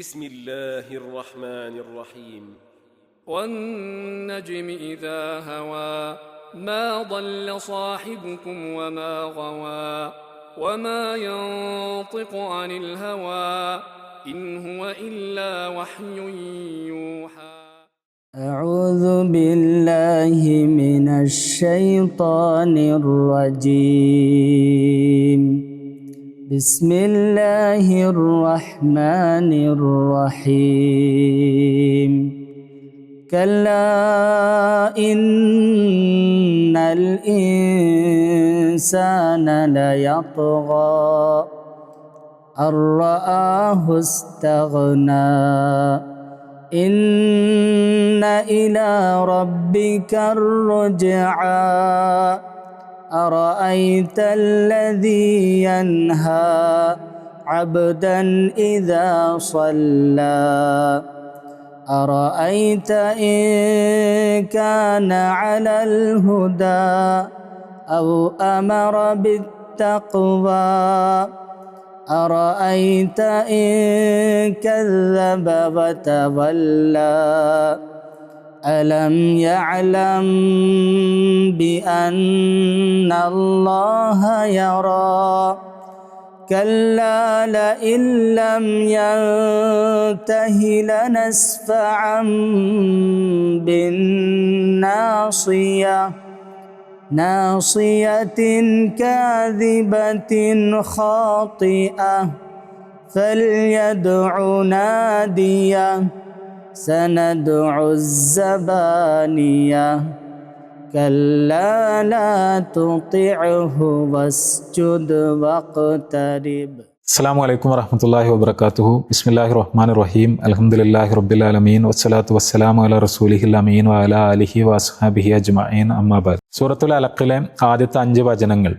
بسم الله الرحمن الرحيم والنجم إذا هوى ما ضل صاحبكم وما غوى وما ينطق عن الهوى إن هو إلا وحي يوحى. أعوذ بالله من الشيطان الرجيم. بسم الله الرحمن الرحيم. كلا إن الإنسان ليطغى أن رآه استغنى إن إلى ربك الرجعى أرأيت الذي ينهى عبدا إذا صلى أرأيت إن كان على الهدى أو أمر بالتقوى أرأيت إن كذب وتولى ألم يعلم بأن الله يرى كلا لئن لم ينته لنسفعا بالناصية ناصية كاذبة خاطئة فليدع ناديه سندع الزبانية كلا لا تطعه واسجد واقترب. അസ്സലാമു അലൈക്കും വറഹ്മത്തുള്ളാഹി വബറകാതുഹു. ബിസ്മില്ലാഹിർ റഹ്മാനിർ റഹീം. അൽഹംദുലില്ലാഹി റബ്ബിൽ ആലമീൻ വസ്സലാത്തു വസ്സലാമു അലാ റസൂലിഹിൽ അമീൻ വഅലാ ആലിഹി വഅസ്ഹാബിഹി അജ്മഈൻ അമ്മാ ബഅദ്. സൂറത്തുൽ അലഖിലെ ആദ്യത്തെ 5 വചനങ്ങൾ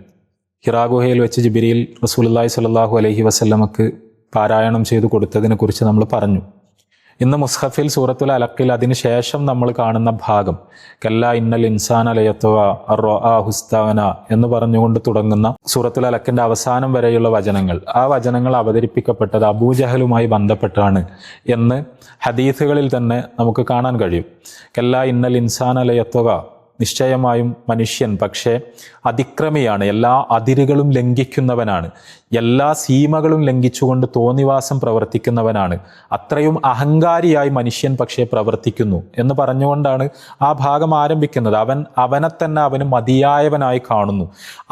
ഹിറാ ഗുഹയിൽ വെച്ച് ജിബ്രീൽ റസൂലുള്ളാഹി സ്വല്ലല്ലാഹു അലൈഹി വസല്ലമക്ക് പാരായണം ചെയ്തു കൊടുത്തതിനെ കുറിച്ച് നമ്മൾ പറഞ്ഞു. ഇന്ന് മുസ്ഹഫിൽ സൂറത്തുൽ അലഖിൽ അതിനുശേഷം നമ്മൾ കാണുന്ന ഭാഗം കല്ലാ ഇന്നൽ ഇൻസാന ലയത്വ അർറആഹു ഇസ്തഗ്ന എന്ന് പറഞ്ഞുകൊണ്ട് തുടങ്ങുന്ന സൂറത്തുൽ അലഖിന്റെ അവസാനം വരെയുള്ള വചനങ്ങൾ, ആ വചനങ്ങൾ അവതരിപ്പിക്കപ്പെട്ടത് അബൂജഹലുമായി ബന്ധപ്പെട്ടാണ് എന്ന് ഹദീസുകളിൽ തന്നെ നമുക്ക് കാണാൻ കഴിയും. കല്ലാ ഇന്നൽ ഇൻസാന ലയത്വ, നിശ്ചയമായും മനുഷ്യൻ പക്ഷേ അതിക്രമിയാണ്, എല്ലാ അതിരുകളും ലംഘിക്കുന്നവനാണ്, എല്ലാ സീമകളും ലംഘിച്ചുകൊണ്ട് തോന്നിവാസം പ്രവർത്തിക്കുന്നവനാണ്, അത്രയും അഹങ്കാരിയായി മനുഷ്യൻ പക്ഷേ പ്രവർത്തിക്കുന്നു എന്ന് പറഞ്ഞുകൊണ്ടാണ് ആ ഭാഗം ആരംഭിക്കുന്നത്. അവനെ തന്നെ അവന് മതിയായവനായി കാണുന്നു,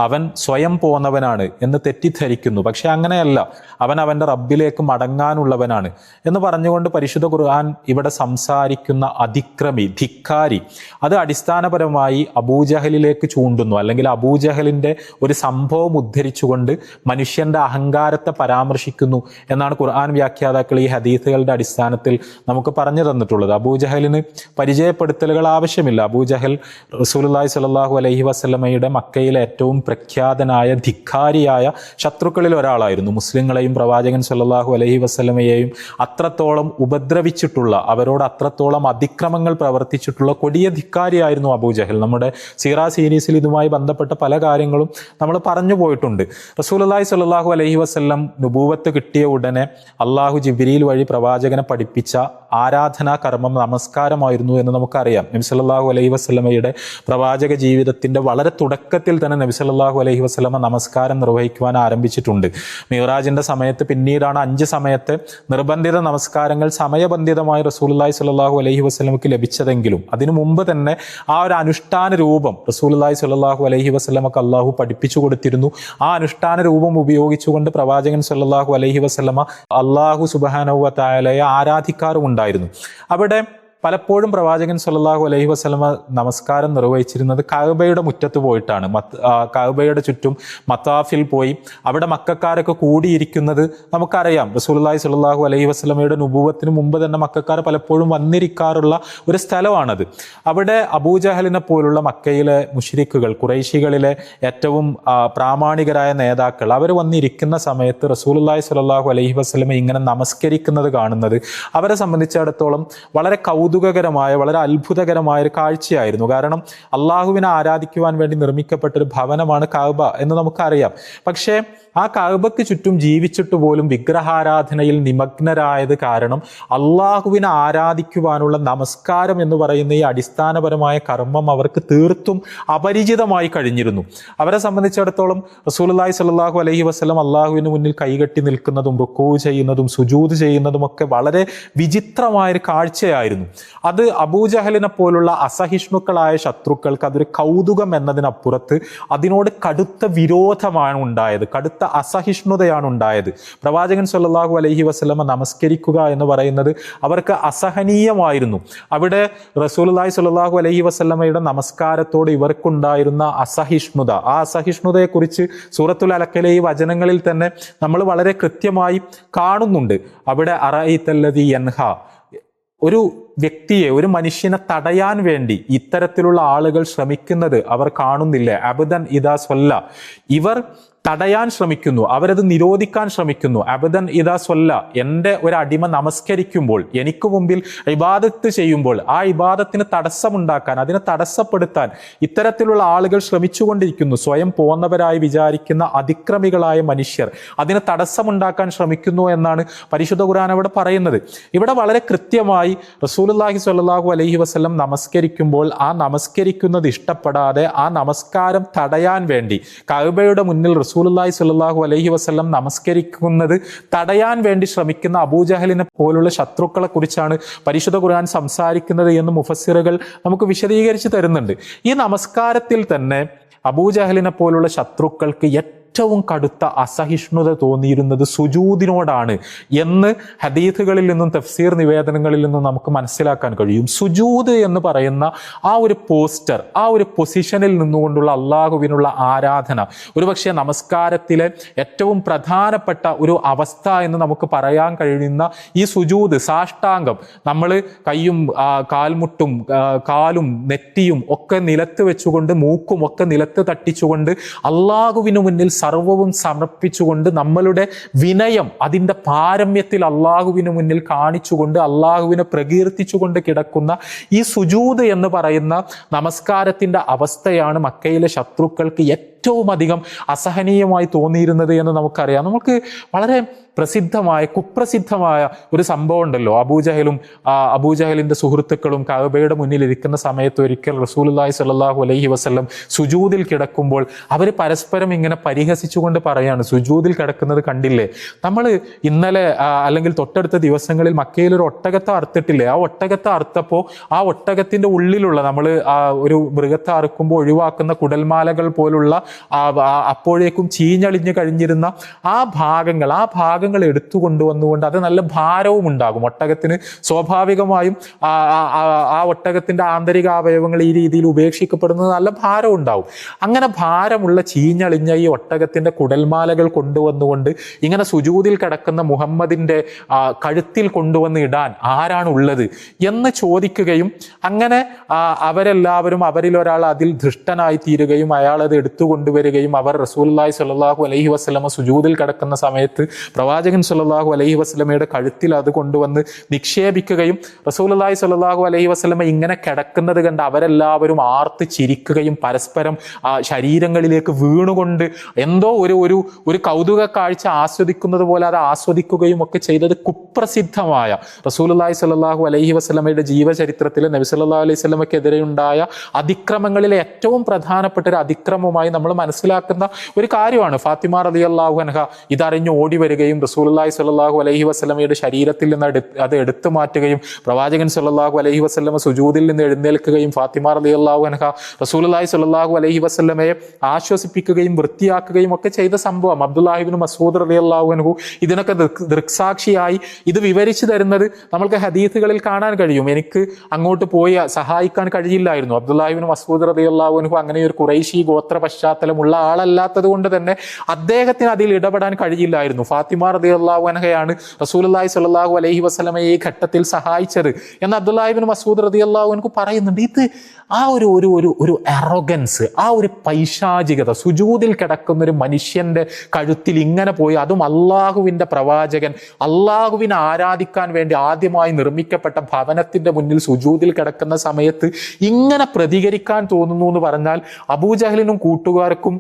അവൻ സ്വയം പോന്നവനാണ് എന്ന് തെറ്റിദ്ധരിക്കുന്നു. പക്ഷെ അങ്ങനെയല്ല, അവൻ അവൻ്റെ റബ്ബിലേക്ക് മടങ്ങാനുള്ളവനാണ് എന്ന് പറഞ്ഞുകൊണ്ട് പരിശുദ്ധ ഖുർആൻ ഇവിടെ സംസാരിക്കുന്ന അതിക്രമി, ധിക്കാരി, അത് അടിസ്ഥാനപരമായി അബൂജഹലിലേക്ക് ചൂണ്ടുന്നു. അല്ലെങ്കിൽ അബൂജഹലിൻ്റെ ഒരു സംഭവം ഉദ്ധരിച്ചുകൊണ്ട് മനുഷ്യൻ്റെ അഹങ്കാരത്തെ പരാമർശിക്കുന്നു എന്നാണ് ഖുർആൻ വ്യാഖ്യാതാക്കൾ ഈ ഹദീസുകളുടെ അടിസ്ഥാനത്തിൽ നമുക്ക് പറഞ്ഞു തന്നിട്ടുള്ളത്. അബൂജഹലിന് പരിചയപ്പെടുത്തലുകൾ ആവശ്യമില്ല. അബൂജഹൽ റസൂലുള്ളാഹി സ്വല്ലല്ലാഹു അലൈഹി വസല്ലമയുടെ മക്കയിലെ ഏറ്റവും പ്രഖ്യാതനായ ധിക്കാരിയായ ശത്രുക്കളിൽ ഒരാളായിരുന്നു. മുസ്ലിങ്ങളെയും പ്രവാചകൻ സ്വല്ലല്ലാഹു അലൈഹി വസല്ലമയെയും അത്രത്തോളം ഉപദ്രവിച്ചിട്ടുള്ള, അവരോട് അത്രത്തോളം അതിക്രമങ്ങൾ പ്രവർത്തിച്ചിട്ടുള്ള കൊടിയ ധിക്കാരിയായിരുന്നു അബൂജഹൽ. നമ്മുടെ സീറാ സീരീസിൽ ഇതുമായി ബന്ധപ്പെട്ട പല കാര്യങ്ങളും നമ്മൾ പറഞ്ഞു പോയിട്ടുണ്ട്. റസൂലുള്ളാഹി സ്വല്ലല്ലാഹു അലൈഹി വസല്ലം നുബൂവത്ത് കിട്ടിയ ഉടനെ അള്ളാഹു ജിബ്രീൽ വഴി പ്രവാചകനെ പഠിപ്പിച്ച ആരാധനാ കർമ്മം നമസ്കാരമായിരുന്നു എന്ന് നമുക്കറിയാം. നബി സല്ലല്ലാഹു അലൈഹി വസല്ലമയുടെ പ്രവാചക ജീവിതത്തിന്റെ വളരെ തുടക്കത്തിൽ തന്നെ നബി സല്ലല്ലാഹു അലൈഹി വസല്ലമ നമസ്കാരം നിർവഹിക്കുവാൻ ആരംഭിച്ചിട്ടുണ്ട്. മിഅ്റാജിന്റെ സമയത്ത് പിന്നീടാണ് 5 സമയത്തെ നിർബന്ധിത നമസ്കാരങ്ങൾ സമയബന്ധിതമായി റസൂലുള്ളാഹി സ്വല്ലല്ലാഹു അലൈഹി വസല്ലമക്ക് ലഭിച്ചതെങ്കിലും അതിനു മുമ്പ് തന്നെ ആ ഒരു അനുഷ്ഠാന രൂപം റസൂലുള്ളാഹി സ്വല്ലല്ലാഹു അലൈഹി വസല്ലമക്ക് അള്ളാഹു പഠിപ്പിച്ചു കൊടുത്തിരുന്നു. ആ അനുഷ്ഠാന രൂപം ഉപയോഗിച്ചുകൊണ്ട് പ്രവാചകൻ സ്വല്ലല്ലാഹു അലൈഹി വസല്ലമ അള്ളാഹു സുബ്ഹാനഹു വ തആലയെ ആരാധിക്കാറുമുണ്ടായിരുന്നു. അവിടെ പലപ്പോഴും പ്രവാചകൻ സ്വല്ലല്ലാഹു അലൈഹി വസല്ലമ നമസ്കാരം നിർവഹിച്ചിരുന്നത് കഅബയുടെ മുറ്റത്ത് പോയിട്ടാണ്. കഅബയുടെ ചുറ്റും മത്താഫിൽ പോയി അവിടെ മക്കക്കാരൊക്കെ കൂടിയിരിക്കുന്നത് നമുക്കറിയാം. റസൂലുള്ളാഹി സ്വല്ലല്ലാഹു അലൈഹി വസല്ലമയുടെ നുബുവത്തിന് മുമ്പ് തന്നെ മക്കക്കാർ പലപ്പോഴും വന്നിരിക്കാറുള്ള ഒരു സ്ഥലമാണത്. അവിടെ അബൂജഹലിനെ പോലുള്ള മക്കയിലെ മുശ്രിക്കുകൾ, ഖുറൈശികളിലെ ഏറ്റവും പ്രാമാണികരായ നേതാക്കൾ, അവർ വന്നിരിക്കുന്ന സമയത്ത് റസൂലുള്ളാഹി സ്വല്ലല്ലാഹു അലൈഹി വസല്ലമ ഇങ്ങനെ നമസ്കരിക്കുന്നത് കാണുന്നത് അവരെ സംബന്ധിച്ചിടത്തോളം വളരെ കൗതുകകരമായ വളരെ അത്ഭുതകരമായ ഒരു കാഴ്ചയായിരുന്നു. കാരണം അള്ളാഹുവിനെ ആരാധിക്കുവാൻ വേണ്ടി നിർമ്മിക്കപ്പെട്ടൊരു ഭവനമാണ് കഅബ എന്ന് നമുക്കറിയാം. പക്ഷേ ആ കഅബയ്ക്ക് ചുറ്റും ജീവിച്ചിട്ട് പോലും വിഗ്രഹാരാധനയിൽ നിമഗ്നരായത് കാരണം അള്ളാഹുവിനെ ആരാധിക്കുവാനുള്ള നമസ്കാരം എന്ന് പറയുന്ന ഈ അടിസ്ഥാനപരമായ കർമ്മം അവർക്ക് തീർത്തും അപരിചിതമായി കഴിഞ്ഞിരുന്നു. അവരെ സംബന്ധിച്ചിടത്തോളം റസൂലുള്ളാഹി സ്വല്ലല്ലാഹു അലൈഹി വസല്ലം അള്ളാഹുവിന് മുന്നിൽ കൈകെട്ടി നിൽക്കുന്നതും റുക്കൂ ചെയ്യുന്നതും സുജൂദ് ചെയ്യുന്നതും ഒക്കെ വളരെ വിചിത്രമായൊരു കാഴ്ചയായിരുന്നു. അത് അബൂജഹലിനെ പോലുള്ള അസഹിഷ്ണുക്കളായ ശത്രുക്കൾക്ക് അതൊരു കൗതുകം എന്നതിനപ്പുറത്ത് അതിനോട് കടുത്ത വിരോധമാണ് ഉണ്ടായത്, കടുത്ത അസഹിഷ്ണുതയാണ് ഉണ്ടായത്. പ്രവാചകൻ സ്വല്ലല്ലാഹു അലൈഹി വസല്ലമ നമസ്കരിക്കുക എന്ന് പറയുന്നത് അവർക്ക് അസഹനീയമായിരുന്നു. അവിടെ റസൂലുള്ളാഹി സ്വല്ലല്ലാഹു അലൈഹി വസല്ലമയുടെ നമസ്കാരത്തോട് ഇവർക്കുണ്ടായിരുന്ന അസഹിഷ്ണുത, ആ അസഹിഷ്ണുതയെക്കുറിച്ച് സൂറത്തുൽ അലഖിലെ ഈ വചനങ്ങളിൽ തന്നെ നമ്മൾ വളരെ കൃത്യമായി കാണുന്നുണ്ട്. അവിടെ അറഅയ്തല്ലദീ യൻഹാ, ഒരു വ്യക്തിയെ, ഒരു മനുഷ്യനെ തടയാൻ വേണ്ടി ഇത്തരത്തിലുള്ള ആളുകൾ ശ്രമിക്കുന്നത് അവർ കാണുന്നില്ലേ? അബ്ദൻ ഇദാ സ്വല്ല, ഇവർ തടയാൻ ശ്രമിക്കുന്നു, അവരത് നിരോധിക്കാൻ ശ്രമിക്കുന്നു. അബദൻ ഇദാ സ്വല്ല, എൻ്റെ ഒരു അടിമ നമസ്കരിക്കുമ്പോൾ, എനിക്ക് മുമ്പിൽ ഇബാദത്ത് ചെയ്യുമ്പോൾ ആ ഇബാദത്തിന് തടസ്സമുണ്ടാക്കാൻ, അതിനെ തടസ്സപ്പെടുത്താൻ ഇത്തരത്തിലുള്ള ആളുകൾ ശ്രമിച്ചുകൊണ്ടിരിക്കുന്നു. സ്വയം പോന്നവരായി വിചാരിക്കുന്ന അതിക്രമികളായ മനുഷ്യർ അതിന് തടസ്സമുണ്ടാക്കാൻ ശ്രമിക്കുന്നു എന്നാണ് പരിശുദ്ധ ഖുർആൻ അവിടെ പറയുന്നത്. ഇവിടെ വളരെ കൃത്യമായി റസൂലുള്ളാഹി സ്വല്ലല്ലാഹു അലൈഹി വസല്ലം നമസ്കരിക്കുമ്പോൾ ആ നമസ്കരിക്കുന്നത് ഇഷ്ടപ്പെടാതെ ആ നമസ്കാരം തടയാൻ വേണ്ടി കഅബയുടെ മുന്നിൽ റസൂലുള്ളാഹി സ്വല്ലല്ലാഹു അലൈഹി വസല്ലം നമസ്കരിക്കുന്നത് തടയാൻ വേണ്ടി ശ്രമിക്കുന്ന അബൂജഹലിനെ പോലുള്ള ശത്രുക്കളെ കുറിച്ചാണ് പരിശുദ്ധ ഖുർആൻ സംസാരിക്കുന്നത് എന്ന് മുഫസ്സിറുകൾ നമുക്ക് വിശദീകരിച്ച് തരുന്നുണ്ട്. ഈ നമസ്കാരത്തിൽ തന്നെ അബൂജഹലിനെ പോലുള്ള ശത്രുക്കൾക്ക് ഏറ്റവും കടുത്ത അസഹിഷ്ണുത തോന്നിയിരുന്നത് സുജൂദിനോടാണ് എന്ന് ഹദീഥുകളിൽ നിന്നും തഫ്സീർ നിവേദനങ്ങളിൽ നിന്നും നമുക്ക് മനസ്സിലാക്കാൻ കഴിയും. സുജൂദ് എന്ന് പറയുന്ന ആ ഒരു പോസ്റ്റർ, ആ ഒരു പൊസിഷനിൽ നിന്നുകൊണ്ടുള്ള അള്ളാഹുവിനുള്ള ആരാധന, ഒരുപക്ഷെ നമസ്കാരത്തിലെ ഏറ്റവും പ്രധാനപ്പെട്ട ഒരു അവസ്ഥ എന്ന് നമുക്ക് പറയാൻ കഴിയുന്ന ഈ സുജൂദ്, സാഷ്ടാംഗം, നമ്മൾ കയ്യും കാൽമുട്ടും കാലും നെറ്റിയും ഒക്കെ നിലത്ത് വെച്ചുകൊണ്ട് മൂക്കും ഒക്കെ നിലത്ത് തട്ടിച്ചുകൊണ്ട് അള്ളാഹുവിന് മുന്നിൽ സർവവും സമർപ്പിച്ചുകൊണ്ട് നമ്മളുടെ വിനയം അതിൻ്റെ പാരമ്യത്തിൽ അള്ളാഹുവിന് മുന്നിൽ കാണിച്ചുകൊണ്ട് അള്ളാഹുവിനെ പ്രകീർത്തിച്ചുകൊണ്ട് കിടക്കുന്ന ഈ സുജൂദ് എന്ന് പറയുന്ന നമസ്കാരത്തിൻ്റെ അവസ്ഥയാണ് മക്കയിലെ ശത്രുക്കൾക്ക് ഏറ്റവും അധികം അസഹനീയമായി തോന്നിയിരുന്നത് എന്ന് നമുക്കറിയാം. നമുക്ക് വളരെ പ്രസിദ്ധമായ കുപ്രസിദ്ധമായ ഒരു സംഭവം ഉണ്ടല്ലോ. അബൂജഹലിന്റെ സുഹൃത്തുക്കളും കഅബയുടെ മുന്നിൽ ഇരിക്കുന്ന സമയത്ത് ഒരിക്കൽ റസൂലുള്ളാഹി സ്വല്ലല്ലാഹു അലൈഹി വസല്ലം സുജൂദിൽ കിടക്കുമ്പോൾ അവർ പരസ്പരം ഇങ്ങനെ പരിഹസിച്ചുകൊണ്ട് പറയാണ്, സുജൂദിൽ കിടക്കുന്നത് കണ്ടില്ലേ, നമ്മൾ ഇന്നലെ അല്ലെങ്കിൽ തൊട്ടടുത്ത ദിവസങ്ങളിൽ മക്കയിൽ ഒരു ഒട്ടകത്തെ അറുത്തിട്ടില്ലേ, ആ ഒട്ടകത്തെ അറുത്തപ്പോൾ ആ ഒട്ടകത്തിന്റെ ഉള്ളിലുള്ള നമ്മൾ ഒരു മൃഗത്തെ അറുക്കുമ്പോൾ ഒഴിവാക്കുന്ന കുടൽമാലകൾ പോലുള്ള അപ്പോഴേക്കും ചീഞ്ഞളിഞ്ഞു കഴിഞ്ഞിരുന്ന ആ ഭാഗങ്ങൾ എടുത്തു കൊണ്ടുവന്നുകൊണ്ട് അത് നല്ല ഭാരവും ഉണ്ടാകും. ഒട്ടകത്തിന് സ്വാഭാവികമായും ആ ഒട്ടകത്തിന്റെ ആന്തരിക അവയവങ്ങൾ ഈ രീതിയിൽ ഉപേക്ഷിക്കപ്പെടുന്നത് നല്ല ഭാരം ഉണ്ടാവും. അങ്ങനെ ഭാരമുള്ള ചീഞ്ഞളിഞ്ഞ ഈ ഒട്ടകത്തിന്റെ കുടൽമാലകൾ കൊണ്ടുവന്നുകൊണ്ട് ഇങ്ങനെ സുജൂദിൽ കിടക്കുന്ന മുഹമ്മദിന്റെ കഴുത്തിൽ കൊണ്ടുവന്ന് ഇടാൻ ആരാണ് ഉള്ളത് എന്ന് ചോദിക്കുകയും അങ്ങനെ അവരെല്ലാവരും അവരിൽ ഒരാൾ അതിൽ ധൃഷ്ടനായി തീരുകയും അയാൾ അത് എടുത്തുകൊണ്ടുവരികയും അവർ റസൂലുള്ളാഹി സ്വല്ലല്ലാഹു അലൈഹി വസല്ലമ സുജൂദിൽ കിടക്കുന്ന സമയത്ത് പ്രവാചകൻ സ്വല്ലല്ലാഹു അലൈഹി വസല്ലമയുടെ കഴുത്തിൽ അത് കൊണ്ടുവന്ന് നിക്ഷേപിക്കുകയും റസൂലുള്ളാഹി സ്വല്ലല്ലാഹു അലൈഹി വസല്ലമ ഇങ്ങനെ കിടക്കുന്നത് കണ്ട് അവരെല്ലാവരും ആർത്ത് ചിരിക്കുകയും പരസ്പരം ശരീരങ്ങളിലേക്ക് വീണുകൊണ്ട് എന്തോ ഒരു കൗതുക കാഴ്ച ആസ്വദിക്കുന്നത് പോലെ അത് ആസ്വദിക്കുകയും ഒക്കെ ചെയ്തത് കുപ്രസിദ്ധമായ റസൂലുള്ളാഹി സ്വല്ലല്ലാഹു അലൈഹി വസല്ലമയുടെ ജീവചരിത്രത്തിൽ നബി സല്ലല്ലാഹു അലൈഹി വസല്ലമക്കെതിരെ ഉണ്ടായ അതിക്രമങ്ങളിലെ ഏറ്റവും പ്രധാനപ്പെട്ട ഒരു അതിക്രമമായി നമ്മൾ മനസ്സിലാക്കുന്ന ഒരു കാര്യമാണ്. ഫാത്തിമ റളിയല്ലാഹു അൻഹ ഇതറിഞ്ഞ് ഓടി വരികയും റസൂലുള്ളാഹി സ്വല്ലല്ലാഹു അലൈഹി വസല്ലമയുടെ ശരീരത്തിൽ നിന്ന് അത് എടുത്തു മാറ്റുകയും പ്രവാചകൻ സ്വല്ലല്ലാഹു അലൈഹി വസല്ലമ സുജൂദിൽ നിന്ന് എഴുന്നേൽക്കുകയും ഫാത്തിമ റളിയല്ലാഹു അൻഹ റസൂലുള്ളാഹി സ്വല്ലല്ലാഹു അലൈഹി വസല്ലമയെ ആശ്വസിപ്പിക്കുകയും വൃത്തിയാക്കുകയും ഒക്കെ ചെയ്ത സംഭവം. അബ്ദുല്ലാഹി ഇബ്നു മസ്ഊദ് റളിയല്ലാഹു അൻഹു ഇതിനൊക്കെ ദൃക്സാക്ഷിയായി ഇത് വിവരിച്ചു തരുന്നത് നമ്മൾക്ക് ഹദീസുകളിൽ കാണാൻ കഴിയും. എനിക്ക് അങ്ങോട്ട് പോയി സഹായിക്കാൻ കഴിയില്ലായിരുന്നു. അബ്ദുല്ലാഹി ഇബ്നു മസ്ഊദ് റളിയല്ലാഹു അൻഹു അങ്ങനെ ഒരു ഖുറൈശി ഗോത്ര പശ്ചാത്തലം പശ്ചാത്തലമുള്ള ആളല്ലാത്തത് കൊണ്ട് തന്നെ അദ്ദേഹത്തിന് അതിൽ ഇടപെടാൻ കഴിയില്ലായിരുന്നു. ഫാത്തിമ റളിയല്ലാഹു അൻഹയാണ് റസൂലുള്ളാഹി സ്വല്ലല്ലാഹു അലൈഹി വസല്ലമയെ ഈ ഘട്ടത്തിൽ സഹായിച്ചത് എന്ന് അബ്ദുല്ലാഹി ഇബ്നു മസ്ഊദ് റളിയല്ലാഹു അൻഹു പറയുന്നുണ്ട്. ഇത് ആ ഒരു അറോഗൻസ്, ആ ഒരു പൈശാചികത, സുജൂദിൽ കിടക്കുന്ന ഒരു മനുഷ്യന്റെ കഴുത്തിൽ ഇങ്ങനെ പോയി, അതും അള്ളാഹുവിന്റെ പ്രവാചകൻ അള്ളാഹുവിനെ ആരാധിക്കാൻ വേണ്ടി ആദ്യമായി നിർമ്മിക്കപ്പെട്ട ഭവനത്തിന്റെ മുന്നിൽ സുജൂദിൽ കിടക്കുന്ന സമയത്ത് ഇങ്ങനെ പ്രതികരിക്കാൻ തോന്നുന്നു എന്ന് പറഞ്ഞാൽ അബൂജഹലിനും കൂട്ടുകാർക്കും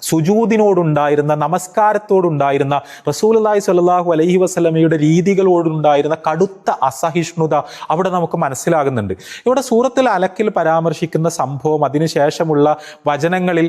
സുജൂദിനോടുണ്ടായിരുന്ന, നമസ്കാരത്തോടുണ്ടായിരുന്ന, റസൂലുള്ളാഹി സ്വല്ലല്ലാഹു അലൈഹി വസല്ലമയുടെ രീതികളോടുണ്ടായിരുന്ന കടുത്ത അസഹിഷ്ണുത അവിടെ നമുക്ക് മനസ്സിലാകുന്നുണ്ട്. ഇവിടെ സൂറത്തുൽ അലക്കിൽ പരാമർശിക്കുന്ന സംഭവം, അതിനുശേഷമുള്ള വചനങ്ങളിൽ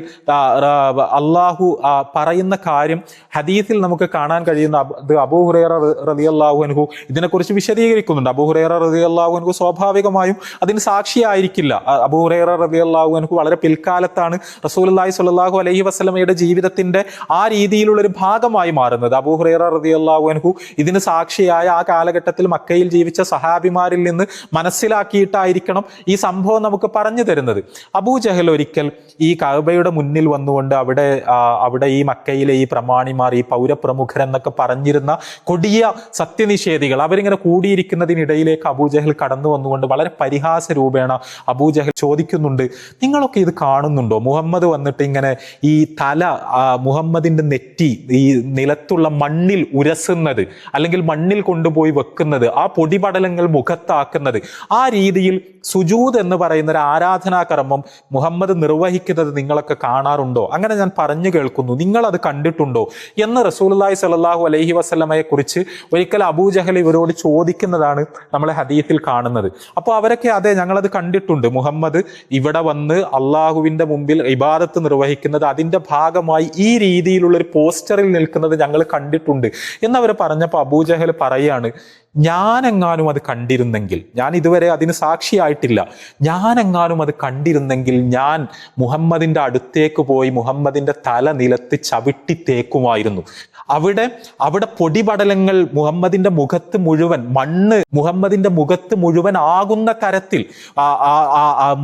അള്ളാഹു പറയുന്ന കാര്യം ഹദീസിൽ നമുക്ക് കാണാൻ കഴിയുന്ന അബൂ ഹുറൈറ റളിയല്ലാഹു അൻഹു ഇതിനെക്കുറിച്ച് വിശദീകരിക്കുന്നുണ്ട്. അബൂ ഹുറൈറ റളിയല്ലാഹു അൻഹു സ്വാഭാവികമായും അതിന് സാക്ഷിയായിരിക്കില്ല. അബൂ ഹുറൈറ റളിയല്ലാഹു അൻഹു വളരെ പിൽക്കാലത്താണ് റസൂലുള്ളാഹി സ്വല്ലല്ലാഹു അലൈഹി വസല്ലമയുടെ ജീവിതത്തിന്റെ ആ രീതിയിലുള്ള ഒരു ഭാഗമായി മാറുന്നത്. അബൂ ഹുറൈറ റളിയല്ലാഹു അൻഹു ഇതിന് സാക്ഷിയായ ആ കാലഘട്ടത്തിൽ മക്കയിൽ ജീവിച്ച സഹാബിമാരിൽ നിന്ന് മനസ്സിലാക്കിയിട്ടായിരിക്കണം ഈ സംഭവം നമുക്ക് പറഞ്ഞു തരുന്നത്. അബൂജഹൽ ഒരിക്കൽ ഈ കഅബയുടെ മുന്നിൽ വന്നുകൊണ്ട് അവിടെ ഈ മക്കയിലെ ഈ പ്രമാണിമാർ, ഈ പൗരപ്രമുഖർ എന്നൊക്കെ പറഞ്ഞിരുന്ന കൊടിയ സത്യനിഷേധികൾ അവരിങ്ങനെ കൂടിയിരിക്കുന്നതിനിടയിലേക്ക് അബൂജഹൽ കടന്നു വന്നുകൊണ്ട് വളരെ പരിഹാസ രൂപേണ അബൂജഹൽ ചോദിക്കുന്നുണ്ട്, നിങ്ങളൊക്കെ ഇത് കാണുന്നുണ്ടോ? മുഹമ്മദ് വന്നിട്ട് ഇങ്ങനെ ഈ തല, മുഹമ്മദിന്റെ നെറ്റി ഈ നിലത്തുള്ള മണ്ണിൽ ഉരസുന്നത്, അല്ലെങ്കിൽ മണ്ണിൽ കൊണ്ടുപോയി വെക്കുന്നത്, ആ പൊടിപടലങ്ങൾ മുഖത്താക്കുന്നത്, ആ രീതിയിൽ സുജൂദ് എന്ന് പറയുന്ന ഒരു ആരാധനാകർമ്മം മുഹമ്മദ് നിർവഹിക്കുന്നത് നിങ്ങളൊക്കെ കാണാറുണ്ടോ? അങ്ങനെ ഞാൻ പറഞ്ഞു കേൾക്കുന്നു, നിങ്ങൾ അത് കണ്ടിട്ടുണ്ടോ എന്ന് റസൂലുള്ളാഹി സ്വല്ലല്ലാഹു അലൈഹി വസല്ലമയെ കുറിച്ച് ഒരിക്കൽ അബൂജഹൽ ഇവരോട് ചോദിക്കുന്നതാണ് നമ്മൾ ഹദീസിൽ കാണുന്നത്. അപ്പോൾ അവരൊക്കെ അതെ, ഞങ്ങളത് കണ്ടിട്ടുണ്ട്, മുഹമ്മദ് ഇവിടെ വന്ന് അള്ളാഹുവിന്റെ മുമ്പിൽ ഇബാദത്ത് നിർവഹിക്കുന്നത്, അതിന്റെ ഭാഗമായി ഈ രീതിയിലുള്ള ഒരു പോസ്റ്ററിൽ നിൽക്കുന്നത് ഞങ്ങൾ കണ്ടിട്ടുണ്ട് എന്നവർ പറഞ്ഞപ്പോൾ അബൂജഹൽ പറയാണ്, ഞാനെങ്ങാനും അത് കണ്ടിരുന്നെങ്കിൽ, ഞാൻ ഇതുവരെ അതിന് സാക്ഷിയായിട്ടില്ല, ഞാനെങ്ങാനും അത് കണ്ടിരുന്നെങ്കിൽ ഞാൻ മുഹമ്മദിന്റെ അടുത്തേക്ക് പോയി മുഹമ്മദിന്റെ തല നിലത്ത് ചവിട്ടി തേക്കുമായിരുന്നു. അവിടെ പൊടിപടലങ്ങൾ മുഹമ്മദിന്റെ മുഖത്ത് മുഴുവൻ, മണ്ണ് മുഹമ്മദിന്റെ മുഖത്ത് മുഴുവൻ ആകുന്ന തരത്തിൽ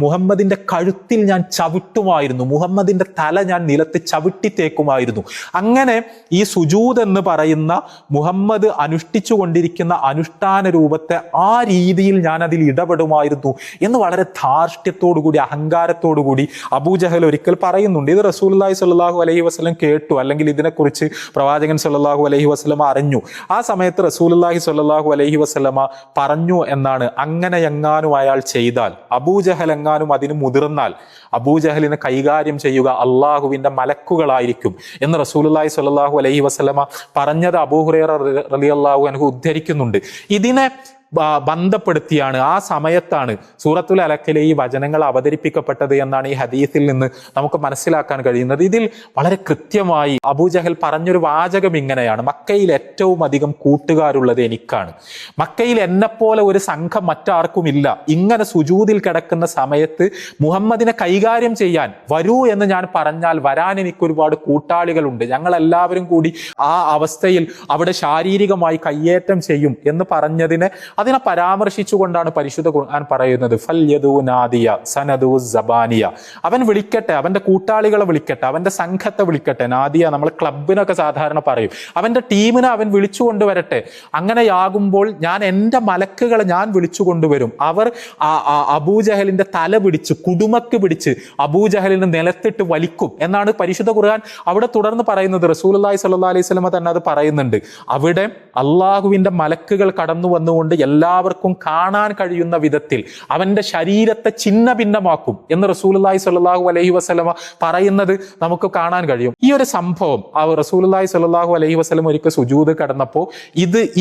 മുഹമ്മദിന്റെ കഴുത്തിൽ ഞാൻ ചവിട്ടുമായിരുന്നു, മുഹമ്മദിന്റെ തല ഞാൻ നിലത്ത് ചവിട്ടി തേക്കുമായിരുന്നു. അങ്ങനെ ഈ സുജൂദ് എന്ന് പറയുന്ന മുഹമ്മദ് അനുഷ്ഠിച്ചു കൊണ്ടിരിക്കുന്ന അനുഷ്ഠാന രൂപത്തെ ആ രീതിയിൽ ഞാൻ അതിൽ ഇടപെടുമായിരുന്നു എന്ന് വളരെ ധാർഷ്ട്യത്തോടുകൂടി, അഹങ്കാരത്തോടുകൂടി അബൂജഹൽ ഒരിക്കൽ പറയുന്നുണ്ട്. ഇത് റസൂലുള്ളാഹി സ്വല്ലല്ലാഹു അലൈഹി വസല്ലം കേട്ടു, അല്ലെങ്കിൽ ഇതിനെക്കുറിച്ച് പ്രവാചകൻ സ്വല്ലല്ലാഹു അലൈഹി വസല്ലമ അറിഞ്ഞു. ആ സമയത്ത് റസൂലുള്ളാഹി സ്വല്ലല്ലാഹു അലൈഹി വസല്ലമ പറഞ്ഞു എന്നാണ്, അങ്ങനെ എങ്ങാനും അയാൾ ചെയ്താൽ, അബൂജഹൽ എങ്ങാനും അതിന് മുതിർന്നാൽ, അബൂജഹലിനെ കൈകാര്യം ചെയ്യുക അള്ളാഹുവിന്റെ മലക്കുകളായിരിക്കും എന്ന് റസൂലുള്ളാഹി സ്വല്ലല്ലാഹു അലൈഹി വസല്ലമ പറഞ്ഞത് അബൂ ഹുറൈറ റളിയല്ലാഹു അൻഹു ഉദ്ധരിക്കുന്നുണ്ട്. ഇതിനെ ബന്ധപ്പെടുത്തിയാണ്, ആ സമയത്താണ് സൂറത്തുൽ അലക്കിലെ ഈ വചനങ്ങൾ അവതരിപ്പിക്കപ്പെട്ടത് എന്നാണ് ഈ ഹദീസിൽ നിന്ന് നമുക്ക് മനസ്സിലാക്കാൻ കഴിയുന്നത്. ഇതിൽ വളരെ കൃത്യമായി അബൂജഹൽ പറഞ്ഞൊരു വാചകം ഇങ്ങനെയാണ്, മക്കയിൽ ഏറ്റവും അധികം കൂട്ടുകാരുള്ളത് എനിക്കാണ്, മക്കയിൽ എന്നെപ്പോലെ ഒരു സംഘം മറ്റാർക്കുമില്ല, ഇങ്ങനെ സുജൂദിൽ കിടക്കുന്ന സമയത്ത് മുഹമ്മദിനെ കൈകാര്യം ചെയ്യാൻ വരൂ എന്ന് ഞാൻ പറഞ്ഞാൽ വരാൻ എനിക്കൊരുപാട് കൂട്ടാളികളുണ്ട്, ഞങ്ങളെല്ലാവരും കൂടി ആ അവസ്ഥയിൽ അവിടെ ശാരീരികമായി കയ്യേറ്റം ചെയ്യും എന്ന് പറഞ്ഞതിനെ, അതിനെ പരാമർശിച്ചുകൊണ്ടാണ് പരിശുദ്ധ ഖുർആൻ പറയുന്നത്, ഫൽയദു നാദിയ സനദു സബാനിയ, അവൻ വിളിക്കട്ടെ, അവന്റെ കൂട്ടാളികളെ വിളിക്കട്ടെ, അവന്റെ സംഘത്തെ വിളിക്കട്ടെ. നാദിയ നമ്മൾ ക്ലബിനൊക്കെ സാധാരണ പറയും, അവന്റെ ടീമിനെ അവൻ വിളിച്ചു കൊണ്ടുവരട്ടെ. അങ്ങനെയാകുമ്പോൾ ഞാൻ എൻ്റെ മലക്കുകളെ ഞാൻ വിളിച്ചു കൊണ്ടുവരും, അവർ അബൂജഹലിന്റെ തല പിടിച്ച്, കുടുമക്ക് പിടിച്ച് അബൂജഹലിനെ നിലത്തിട്ട് വലിക്കും എന്നാണ് പരിശുദ്ധ ഖുർആൻ അവിടെ തുടർന്ന് പറയുന്നത്. റസൂലുള്ളാഹി സ്വല്ലല്ലാഹു അലൈഹി വസല്ലമ തന്നെ അത് പറയുന്നുണ്ട്. അവിടെ അള്ളാഹുവിന്റെ മലക്കുകൾ കടന്നു വന്നുകൊണ്ട് എല്ലാവർക്കും കാണാൻ കഴിയുന്ന വിധത്തിൽ അവന്റെ ശരീരത്തെ ഛിന്ന ഭിന്നമാക്കും എന്ന് റസൂലുള്ളാഹി സ്വല്ലല്ലാഹു അലൈഹി വസല്ലമ പറയുന്നത് നമുക്ക് കാണാൻ കഴിയും. ഈ ഒരു സംഭവം റസൂലുള്ളാഹി സ്വല്ലല്ലാഹു അലൈഹി വസല്ലമ ഒരിക്കൽ സുജൂദ് കടന്നപ്പോൾ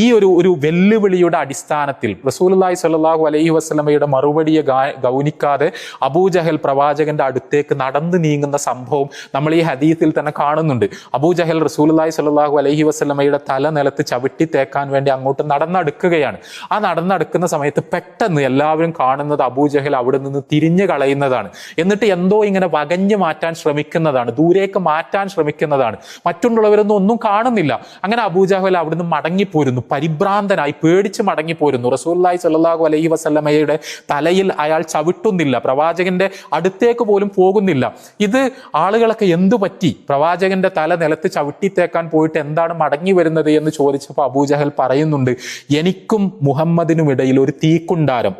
ഈ ഒരു വെല്ലുവിളിയുടെ അടിസ്ഥാനത്തിൽ റസൂലുള്ളാഹി സ്വല്ലല്ലാഹു അലൈഹി വസല്ലമയുടെ മറുപടിയെ ഗൗനിക്കാതെ അബൂജഹൽ പ്രവാചകന്റെ അടുത്തേക്ക് നടന്നു നീങ്ങുന്ന സംഭവം നമ്മൾ ഈ ഹദീസിൽ തന്നെ കാണുന്നുണ്ട്. അബൂജഹൽ റസൂലുള്ളാഹി സ്വല്ലല്ലാഹു അലൈഹി വസല്ലമയുടെ തല നിലത്ത് ചവിട്ടി തേക്കാൻ വേണ്ടി അങ്ങോട്ട് നടന്നടുക്കുകയാണ്. ആ നടന്നെടുക്കുന്ന സമയത്ത് പെട്ടെന്ന് എല്ലാവരും കാണുന്നത് അബൂജഹൽ അവിടെ നിന്ന് തിരിഞ്ഞു കളയുന്നതാണ്. എന്നിട്ട് എന്തോ ഇങ്ങനെ വകഞ്ഞു മാറ്റാൻ ശ്രമിക്കുന്നതാണ്, ദൂരേക്ക് മാറ്റാൻ ശ്രമിക്കുന്നതാണ്. മറ്റുള്ളവരൊന്നും ഒന്നും കാണുന്നില്ല. അങ്ങനെ അബൂജഹൽ അവിടുന്ന് മടങ്ങിപ്പോരുന്നു, പരിഭ്രാന്തനായി പേടിച്ച് മടങ്ങിപ്പോരുന്നു. റസൂലുള്ളാഹി സ്വല്ലല്ലാഹു അലൈഹി വസല്ലമയുടെ തലയിൽ അയാൾ ചവിട്ടുന്നില്ല, പ്രവാചകന്റെ അടുത്തേക്ക് പോലും പോകുന്നില്ല. ഇത് ആളുകളൊക്കെ എന്തു പറ്റി, പ്രവാചകന്റെ തല നിലത്ത് ചവിട്ടിത്തേക്കാൻ പോയിട്ട് എന്താണ് മടങ്ങി വരുന്നത് എന്ന് ചോദിച്ചപ്പോൾ അബൂജഹൽ പറയുന്നുണ്ട്, എനിക്കും മുഹമ്മദിനും ഇടയിൽ ഒരു തീക്കുണ്ടാരം,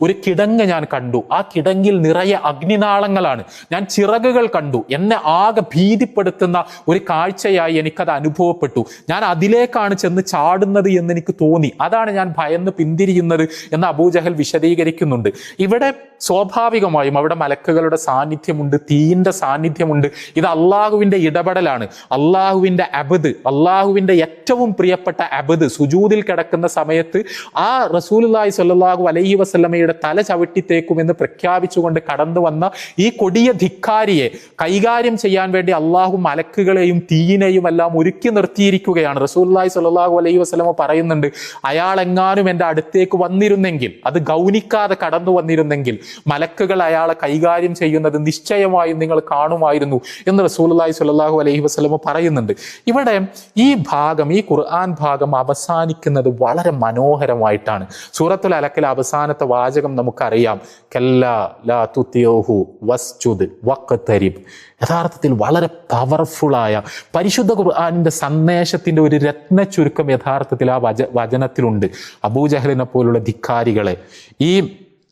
ഒരു കിടങ്ങ് ഞാൻ കണ്ടു. ആ കിടങ്ങിൽ നിറയെ അഗ്നിനാളങ്ങളാണ്. ഞാൻ ചിറകുകൾ കണ്ടു. എന്നെ ആകെ ഭീതിപ്പെടുത്തുന്ന ഒരു കാഴ്ചയായി എനിക്കത് അനുഭവപ്പെട്ടു. ഞാൻ അതിലേക്കാണ് ചെന്ന് ചാടുന്നത് എന്ന് എനിക്ക് തോന്നി. അതാണ് ഞാൻ ഭയന്ന് പിന്തിരിയുന്നത് എന്ന് അബൂജഹൽ വിശദീകരിക്കുന്നുണ്ട്. ഇവിടെ സ്വാഭാവികമായും അവിടെ മലക്കുകളുടെ സാന്നിധ്യമുണ്ട്, തീയിന്റെ സാന്നിധ്യമുണ്ട്. ഇത് അള്ളാഹുവിന്റെ ഇടപെടലാണ്. അള്ളാഹുവിന്റെ അബദ്, അള്ളാഹുവിന്റെ ഏറ്റവും പ്രിയപ്പെട്ട അബദ് സുജൂദിൽ കിടക്കുന്ന സമയത്ത് ആ റസൂലുള്ളാഹി സ്വല്ലല്ലാഹു അലൈഹി വസല്ലമയുടെ തല ചവിട്ടിത്തേക്കുമെന്ന് പ്രഖ്യാപിച്ചുകൊണ്ട് കടന്നു വന്ന ഈ കൊടിയ ധിക്കാരിയെ കൈകാര്യം ചെയ്യാൻ വേണ്ടി അള്ളാഹു മലക്കുകളെയും തീയിനെയും എല്ലാം ഒരുക്കി നിർത്തിയിരിക്കുകയാണ്. റസൂലുള്ളാഹി സ്വല്ലല്ലാഹു അലൈഹി വസല്ലമ പറയുന്നുണ്ട്, അയാളെങ്ങാനും എൻ്റെ അടുത്തേക്ക് വന്നിരുന്നെങ്കിൽ, അത് ഗൗനിക്കാതെ കടന്നു വന്നിരുന്നെങ്കിൽ മലക്കുകൾ അയാളെ കൈകാര്യം ചെയ്യുന്നത് നിശ്ചയമായും നിങ്ങൾ കാണുമായിരുന്നു എന്ന് റസൂലുള്ളാഹി സ്വല്ലല്ലാഹു അലൈഹി വസല്ലമ പറയുന്നുണ്ട്. ഇവിടെ ഈ ഭാഗം, ഈ ഖുർആൻ ഭാഗം അവസാനിക്കുന്നത് വളരെ മനോഹരമായിട്ടാണ്. സൂറത്തുൽ അലക്കിലെ അവസാനത്തെ വാചകം നമുക്കറിയാം, കല്ലാ ലാ തുതിഉഹു വസ്ജുദ് വഖ്തരിബ്. യഥാർത്ഥത്തിൽ വളരെ പവർഫുള്ളായ പരിശുദ്ധ ഖുർആനിന്റെ സന്ദേശത്തിന്റെ ഒരു രത്ന ചുരുക്കം യഥാർത്ഥത്തിൽ ആ വചനത്തിലുണ്ട്. അബൂജഹലിനെ പോലുള്ള ധിക്കാരികളെ, ഈ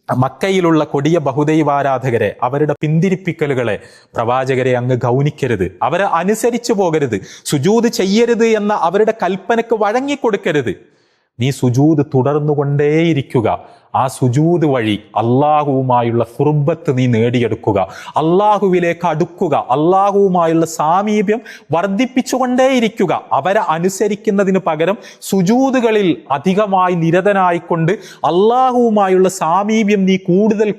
മക്കയിലുള്ള കൊടിയ ബഹുദൈവാരാധകരെ, അവരുടെ പിന്തിരിപ്പിക്കലുകളെ, പ്രവാചകരെ അങ്ങ് ഗൗനിക്കരുത്, അവരെ അനുസരിച്ചു പോകരുത്, സുജൂദ് ചെയ്യരുത് എന്ന അവരുടെ കൽപ്പനക്ക് വഴങ്ങിക്കൊടുക്കരുത്. നീ സുജൂദ് തുടർന്നുകൊണ്ടേയിരിക്കുക. ആ സുജൂദ് വഴി അള്ളാഹുവുമായുള്ള ഖുർബത്ത് നീ നേടിയെടുക്കുക, അള്ളാഹുവിലേക്ക് അടുക്കുക, അള്ളാഹുവുമായുള്ള സാമീപ്യം വർദ്ധിപ്പിച്ചുകൊണ്ടേയിരിക്കുക. അവരെ അനുസരിക്കുന്നതിന് പകരം സുജൂദുകളിൽ അധികമായി നിരതനായിക്കൊണ്ട് അള്ളാഹുവുമായുള്ള സാമീപ്യം നീ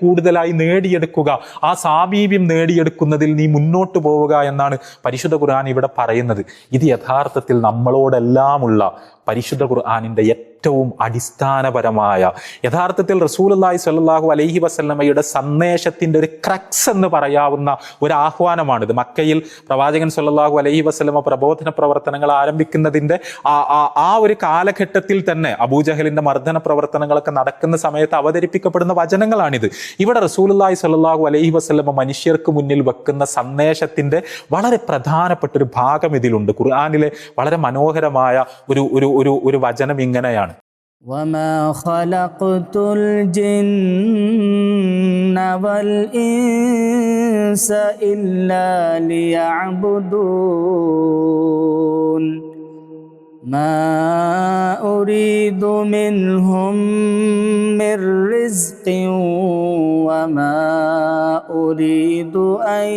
കൂടുതലായി നേടിയെടുക്കുക. ആ സാമീപ്യം നേടിയെടുക്കുന്നതിൽ നീ മുന്നോട്ട് പോവുക എന്നാണ് പരിശുദ്ധ ഖുർആൻ ഇവിടെ പറയുന്നത്. ഇത് യഥാർത്ഥത്തിൽ നമ്മളോടെല്ലാമുള്ള പരിശുദ്ധ ഖുർആനിന്റെ ഏറ്റവും അടിസ്ഥാനപരമായ, യഥാർത്ഥത്തിൽ റസൂലുള്ളാഹി സ്വല്ലല്ലാഹു അലൈഹി വസല്ലമയുടെ സന്ദേശത്തിന്റെ ഒരു ക്രക്സ് എന്ന് പറയാവുന്ന ഒരു ആഹ്വാനമാണിത്. മക്കയിൽ പ്രവാചകൻ സ്വല്ലല്ലാഹു അലൈഹി വസല്ലമ പ്രബോധന പ്രവർത്തനങ്ങൾ ആരംഭിക്കുന്നതിന്റെ ആ ഒരു കാലഘട്ടത്തിൽ തന്നെ അബൂജഹലിന്റെ മർദ്ദന പ്രവർത്തനങ്ങളൊക്കെ നടക്കുന്ന സമയത്ത് അവതരിപ്പിക്കപ്പെടുന്ന വചനങ്ങളാണിത്. ഇവിടെ റസൂലുള്ളാഹി സ്വല്ലല്ലാഹു അലൈഹി വസല്ലമ മനുഷ്യർക്ക് മുന്നിൽ വെക്കുന്ന സന്ദേശത്തിന്റെ വളരെ പ്രധാനപ്പെട്ട ഒരു ഭാഗം ഇതിലുണ്ട്. ഖുർആനിലെ വളരെ മനോഹരമായ ഒരു വചനം ഇങ്ങനെയാണ്, وما خلقت الجن والإنس إلا ليعبدون ما أريد منهم من رزق وما أريد أن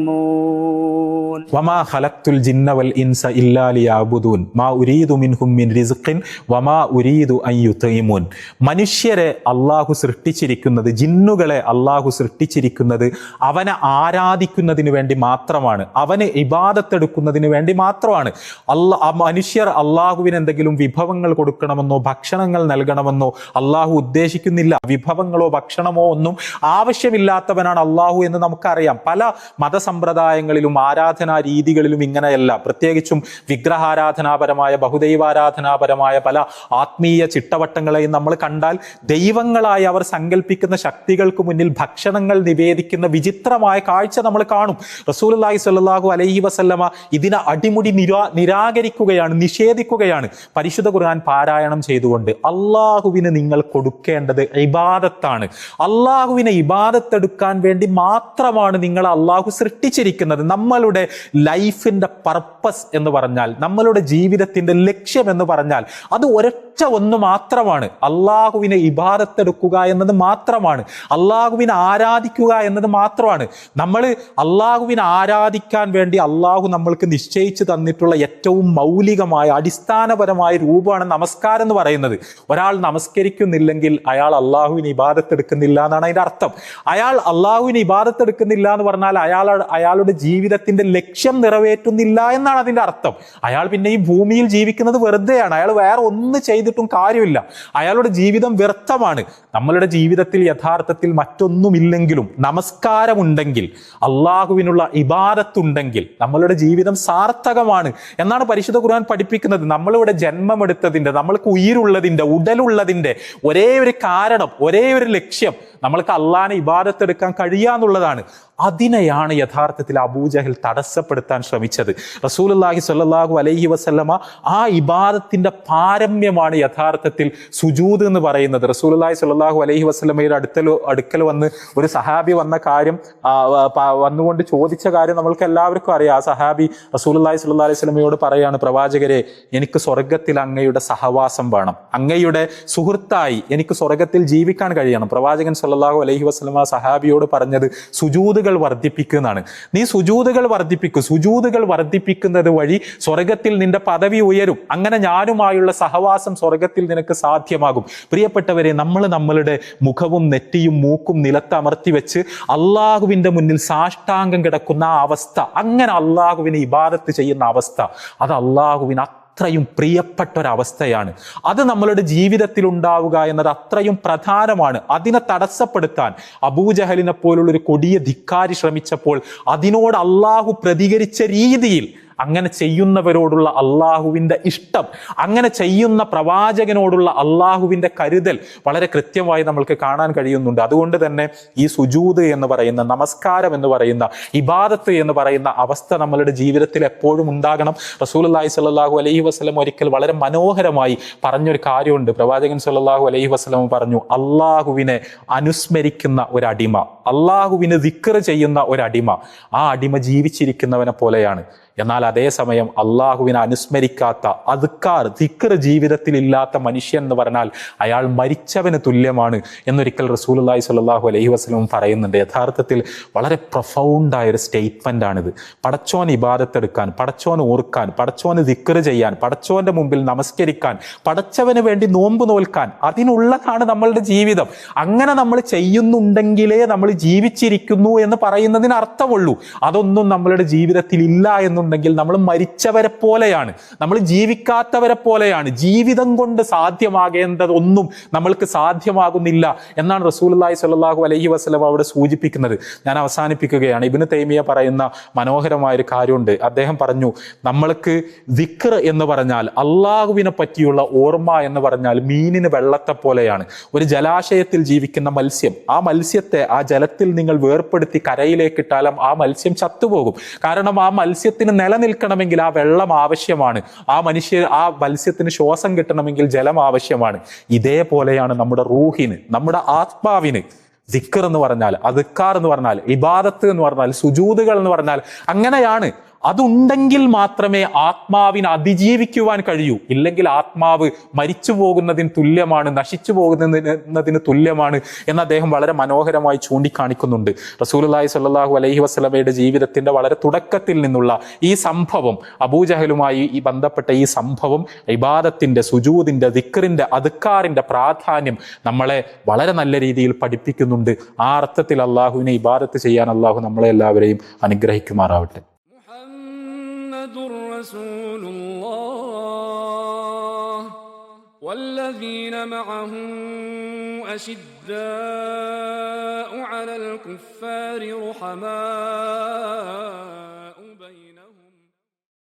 يطعمون وما خلقت الجن والإنس إلا ليعبدون ما أريد منهم من رزق وما أريد أن يطعمون. മനുഷ്യരെ അള്ളാഹു സൃഷ്ടിച്ചിരിക്കുന്നത്, ജിന്നുകളെ അള്ളാഹു സൃഷ്ടിച്ചിരിക്കുന്നത് അവനെ ആരാധിക്കുന്നതിന് വേണ്ടി മാത്രമാണ്, അവന് ഇബാദത്തെടുക്കുന്നതിന് വേണ്ടി മാത്രമാണ്. മനുഷ്യർ അള്ളാഹുവിന് എന്തെങ്കിലും വിഭവങ്ങൾ കൊടുക്കണമെന്നോ ഭക്ഷണങ്ങൾ നൽകണമെന്നോ അള്ളാഹു ഉദ്ദേശിക്കുന്നില്ല. വിഭവങ്ങളോ ഭക്ഷണമോ ഒന്നും ആവശ്യമില്ലാത്തവനാണ് അള്ളാഹു എന്ന് നമുക്കറിയാം. പല മതസമ്പ്രദായങ്ങളിലും ആരാധനാ രീതികളിലും ഇങ്ങനെയല്ല. പ്രത്യേകിച്ചും വിഗ്രഹാരാധനാപരമായ, ബഹുദൈവാരാധനാപരമായ പല ആത്മീയ ചിട്ടവട്ടങ്ങളെയും നമ്മൾ കണ്ടാൽ ദൈവങ്ങളായി അവർ സങ്കല്പിക്കുന്ന ശക്തികൾക്ക് മുന്നിൽ ഭക്ഷണങ്ങൾ നിവേദിക്കുന്ന വിചിത്രമായ കാഴ്ച നമ്മൾ കാണും. റസൂലുള്ളാഹി സ്വല്ലല്ലാഹു അലൈഹി വസല്ലമ ഇതിനെ അടിമുടി നിരാകരിക്കുകയാണ്, നിഷേധിക്കുകയാണ് പരിശുദ്ധ ഖുർആൻ പാരായണം ചെയ്തുകൊണ്ട്. അള്ളാഹുവിന് നിങ്ങൾ കൊടുക്കേണ്ടത് ഇബാദത്താണ്. അള്ളാഹുവിനെ ഇബാദത്തെടുക്കാൻ വേണ്ടി മാത്രമാണ് നിങ്ങൾ അള്ളാഹു സൃഷ്ടിച്ചിരിക്കുന്നത്. നമ്മളുടെ ലൈഫിന്റെ പർപ്പസ് എന്ന് പറഞ്ഞാൽ, നമ്മളുടെ ജീവിതത്തിന്റെ ലക്ഷ്യം എന്ന് പറഞ്ഞാൽ അത് ഒരൊറ്റ ഒന്ന് മാത്രമാണ്. അള്ളാഹുവിനെ ഇബാദത്തെടുക്കുക എന്നത് മാത്രമാണ്. അള്ളാഹുവിനെ ആരാധിക്കുക എന്നത് മാത്രമാണ്. നമ്മൾ അള്ളാഹുവിനെ ആരാധിക്കാൻ വേണ്ടി അള്ളാഹു നമ്മൾക്ക് നിശ്ചയിച്ചു തന്നിട്ടുള്ള ഏറ്റവും മൗലികമായ അടിസ്ഥാനപരമായ രൂപമാണ് നമസ്കാരം എന്ന് പറയുന്നത്. ഒരാൾ നമസ്കരിക്കുന്നില്ലെങ്കിൽ അയാൾ അള്ളാഹുവിന് ഇബാദത്തെടുക്കുന്നില്ല എന്നാണ് അതിന്റെ അർത്ഥം. അർത്ഥം. അയാൾ അള്ളാഹുവിന് ഇബാദത്ത് എടുക്കുന്നില്ല എന്ന് പറഞ്ഞാൽ അയാളുടെ ജീവിതത്തിന്റെ ലക്ഷ്യം നിറവേറ്റുന്നില്ല എന്നാണ് അതിന്റെ അർത്ഥം. അയാൾ പിന്നെ ഈ ഭൂമിയിൽ ജീവിക്കുന്നത് വെറുതെയാണ്. അയാൾ വേറെ ഒന്നും ചെയ്തിട്ടും കാര്യമില്ല. അയാളുടെ ജീവിതം വ്യർത്ഥമാണ്. നമ്മളുടെ ജീവിതത്തിൽ യഥാർത്ഥത്തിൽ മറ്റൊന്നുമില്ലെങ്കിലും നമസ്കാരമുണ്ടെങ്കിൽ, അള്ളാഹുവിനുള്ള ഇബാദത്തുണ്ടെങ്കിൽ നമ്മളുടെ ജീവിതം സാർത്ഥകമാണ് എന്നാണ് പരിശുദ്ധ ഖുർആൻ പഠിപ്പിക്കുന്നത്. നമ്മളിവിടെ ജന്മമെടുത്തതിന്റെ, നമ്മൾക്ക് ഉயிருള്ളതിന്റെ, ഉടലുള്ളതിന്റെ ഒരേ ഒരു കാരണം, ഒരേ ഒരു ലക്ഷ്യം നമ്മൾക്ക് അള്ളാഹിനെ ഇബാദത്ത് എടുക്കാൻ കഴിയാന്നുള്ളതാണ്. അതിനെയാണ് യഥാർത്ഥത്തിൽ അബൂജഹൽ തടസ്സപ്പെടുത്താൻ ശ്രമിച്ചത്. റസൂലുള്ളാഹി സ്വല്ലല്ലാഹു അലൈഹി വസല്ലമ ആ ഇബാദത്തിന്റെ പാരമ്യമാണ് യഥാർത്ഥത്തിൽ സുജൂദ് എന്ന് പറയുന്നത്. റസൂലുള്ളാഹി സ്വല്ലല്ലാഹു അലൈഹി വസല്ലമയുടെ അടുക്കൽ വന്ന് ഒരു സഹാബി വന്ന കാര്യം, വന്നുകൊണ്ട് ചോദിച്ച കാര്യം നമ്മൾക്ക് എല്ലാവർക്കും അറിയാം. ആ സഹാബി റസൂലുള്ളാഹി സ്വല്ലല്ലാഹു അലൈഹി വസല്ലമയോട് പറയാണ്, പ്രവാചകരെ, എനിക്ക് സ്വർഗത്തിൽ അങ്ങയുടെ സഹവാസം വേണം, അങ്ങയുടെ സുഹൃത്തായി എനിക്ക് സ്വർഗത്തിൽ ജീവിക്കാൻ കഴിയണം. പ്രവാചകൻ സ്വല്ലല്ലാഹു അലൈഹി വസല്ലമ സഹാബിയോട് പറഞ്ഞത് സുജൂദുകൾ വർദ്ധിപ്പിക്കുന്നതാണ്. നീ സുജൂദുകൾ വർദ്ധിപ്പിക്കും. സുജൂദുകൾ വർദ്ധിപ്പിക്കുന്നത് വഴി സ്വർഗത്തിൽ നിന്റെ പദവി ഉയരും. അങ്ങനെ ഞാനുമായുള്ള സഹവാസം സ്വർഗത്തിൽ നിനക്ക് സാധ്യമാകും. പ്രിയപ്പെട്ടവരെ, നമ്മളുടെ മുഖവും നെറ്റിയും മൂക്കും നിലത്തമർത്തി വെച്ച് അള്ളാഹുവിന്റെ മുന്നിൽ സാഷ്ടാംഗം കിടക്കുന്ന ആ അവസ്ഥ, അങ്ങനെ അള്ളാഹുവിനെ ഇബാദത്ത് ചെയ്യുന്ന അവസ്ഥ, അത് അള്ളാഹുവിന് അത്രയും പ്രിയപ്പെട്ട ഒരവസ്ഥയാണ്. അത് നമ്മളുടെ ജീവിതത്തിൽ ഉണ്ടാവുക എന്നത് അത്രയും പ്രധാനമാണ്. അതിനെ തടസ്സപ്പെടുത്താൻ അബൂജഹലിനെ പോലുള്ള ഒരു കൊടിയ ധിക്കാരി ശ്രമിച്ചപ്പോൾ അതിനോട് അള്ളാഹു പ്രതികരിച്ച രീതിയിൽ, അങ്ങനെ ചെയ്യുന്നവരോടുള്ള അള്ളാഹുവിന്റെ ഇഷ്ടം, അങ്ങനെ ചെയ്യുന്ന പ്രവാചകനോടുള്ള അള്ളാഹുവിന്റെ കരുതൽ വളരെ കൃത്യമായി നമ്മൾക്ക് കാണാൻ കഴിയുന്നുണ്ട്. അതുകൊണ്ട് തന്നെ ഈ സുജൂദ് എന്ന് പറയുന്ന, നമസ്കാരം എന്ന് പറയുന്ന, ഇബാദത്ത് എന്ന് പറയുന്ന അവസ്ഥ നമ്മളുടെ ജീവിതത്തിൽ എപ്പോഴും ഉണ്ടാകണം. റസൂലുള്ളാഹി സ്വല്ലല്ലാഹു അലൈഹി വസല്ലം ഒരിക്കൽ വളരെ മനോഹരമായി പറഞ്ഞൊരു കാര്യമുണ്ട്. പ്രവാചകൻ സ്വല്ലല്ലാഹു അലൈഹി വസല്ലം പറഞ്ഞു, അള്ളാഹുവിനെ അനുസ്മരിക്കുന്ന ഒരടിമ, അള്ളാഹുവിന് ദിക്ർ ചെയ്യുന്ന ഒരടിമ, ആ അടിമ ജീവിച്ചിരിക്കുന്നവനെ പോലെയാണ്. എന്നാൽ അതേസമയം അള്ളാഹുവിനെ അനുസ്മരിക്കാത്ത, അദ്കാർ, ദിക്ർ ജീവിതത്തിൽ ഇല്ലാത്ത മനുഷ്യൻ എന്ന് പറഞ്ഞാൽ അയാൾ മരിച്ചവന് തുല്യമാണ് എന്നൊരിക്കൽ റസൂലുള്ളാഹി സ്വല്ലല്ലാഹു അലൈഹി വസല്ലം പറയുന്നുണ്ട്. യഥാർത്ഥത്തിൽ വളരെ പ്രൊഫൗണ്ടായ ഒരു സ്റ്റേറ്റ്മെന്റ് ആണിത്. പടച്ചോൻ ഇബാദത്ത് എടുക്കാൻ, പടച്ചോൻ ഓർക്കാൻ, പടച്ചോന് ദിക്ർ ചെയ്യാൻ, പടച്ചോന്റെ മുമ്പിൽ നമസ്കരിക്കാൻ, പടച്ചവന് വേണ്ടി നോമ്പ് നോൽക്കാൻ, അതിനുള്ളതാണ് നമ്മളുടെ ജീവിതം. അങ്ങനെ നമ്മൾ ചെയ്യുന്നുണ്ടെങ്കിലേ നമ്മൾ ജീവിച്ചിരിക്കുന്നു എന്ന് പറയുന്നതിന് അർത്ഥമുള്ളൂ. അതൊന്നും നമ്മളുടെ ജീവിതത്തിൽ ഇല്ല എന്നുണ്ടെങ്കിൽ നമ്മൾ മരിച്ചവരെ പോലെയാണ്, നമ്മൾ ജീവിക്കാത്തവരെ പോലെയാണ്. ജീവിതം കൊണ്ട് സാധ്യമാകേണ്ടതൊന്നും നമ്മൾക്ക് സാധ്യമാകുന്നില്ല എന്നാണ് റസൂലുള്ളാഹി സ്വല്ലല്ലാഹു അലൈഹി വസല്ലം അവിടെ സൂചിപ്പിക്കുന്നത്. ഞാൻ അവസാനിപ്പിക്കുകയാണ്. ഇബ്നു തൈമിയ പറയുന്ന മനോഹരമായൊരു കാര്യമുണ്ട്. അദ്ദേഹം പറഞ്ഞു, നമ്മൾക്ക് ദിക്ർ എന്ന് പറഞ്ഞാൽ, അള്ളാഹുവിനെ പറ്റിയുള്ള ഓർമ്മ എന്ന് പറഞ്ഞാൽ മീനിന് വെള്ളത്തെ പോലെയാണ്. ഒരു ജലാശയത്തിൽ ജീവിക്കുന്ന മത്സ്യം, ആ മത്സ്യത്തെ ആ ജലത്തിൽ നിങ്ങൾ വേർപ്പെടുത്തി കരയിലേക്ക് ഇട്ടാലും ആ മത്സ്യം ചത്തുപോകും. കാരണം ആ മത്സ്യത്തിന് നിലനിൽക്കണമെങ്കിൽ ആ വെള്ളം ആവശ്യമാണ്. ആ മത്സ്യത്തിന് ശ്വാസം കിട്ടണമെങ്കിൽ ജലം ആവശ്യമാണ്. ഇതേപോലെയാണ് നമ്മുടെ റൂഹിന്, നമ്മുടെ ആത്മാവിന് ദിക്ർ എന്ന് പറഞ്ഞാൽ, അദ്കാർ എന്ന് പറഞ്ഞാൽ, ഇബാദത്ത് എന്ന് പറഞ്ഞാൽ, സുജൂദുകൾ എന്ന് പറഞ്ഞാൽ അങ്ങനെയാണ്. അതുണ്ടെങ്കിൽ മാത്രമേ ആത്മാവിന് അതിജീവിക്കുവാൻ കഴിയൂ. ഇല്ലെങ്കിൽ ആത്മാവ് മരിച്ചു പോകുന്നതിന് തുല്യമാണ്, നശിച്ചു പോകുന്നതിന് തുല്യമാണ് എന്ന് അദ്ദേഹം വളരെ മനോഹരമായി ചൂണ്ടിക്കാണിക്കുന്നുണ്ട്. റസൂലുള്ളാഹി സ്വല്ലല്ലാഹു അലൈഹി വസല്ലമയുടെ ജീവിതത്തിന്റെ വളരെ തുടക്കത്തിൽ നിന്നുള്ള ഈ സംഭവം, അബൂജഹലുമായി ഈ ബന്ധപ്പെട്ട ഈ സംഭവം ഇബാദത്തിന്റെ, സുജൂദിന്റെ, ദിക്റിന്റെ, അദ്കാറിന്റെ പ്രാധാന്യം നമ്മളെ വളരെ നല്ല രീതിയിൽ പഠിപ്പിക്കുന്നുണ്ട്. ആ അർത്ഥത്തിൽ അള്ളാഹുവിനെ ഇബാദത്ത് ചെയ്യാൻ അള്ളാഹു നമ്മളെ എല്ലാവരെയും അനുഗ്രഹിക്കുമാറാവട്ടെ. رسول الله والذين معه أشداء على الكفار رحماء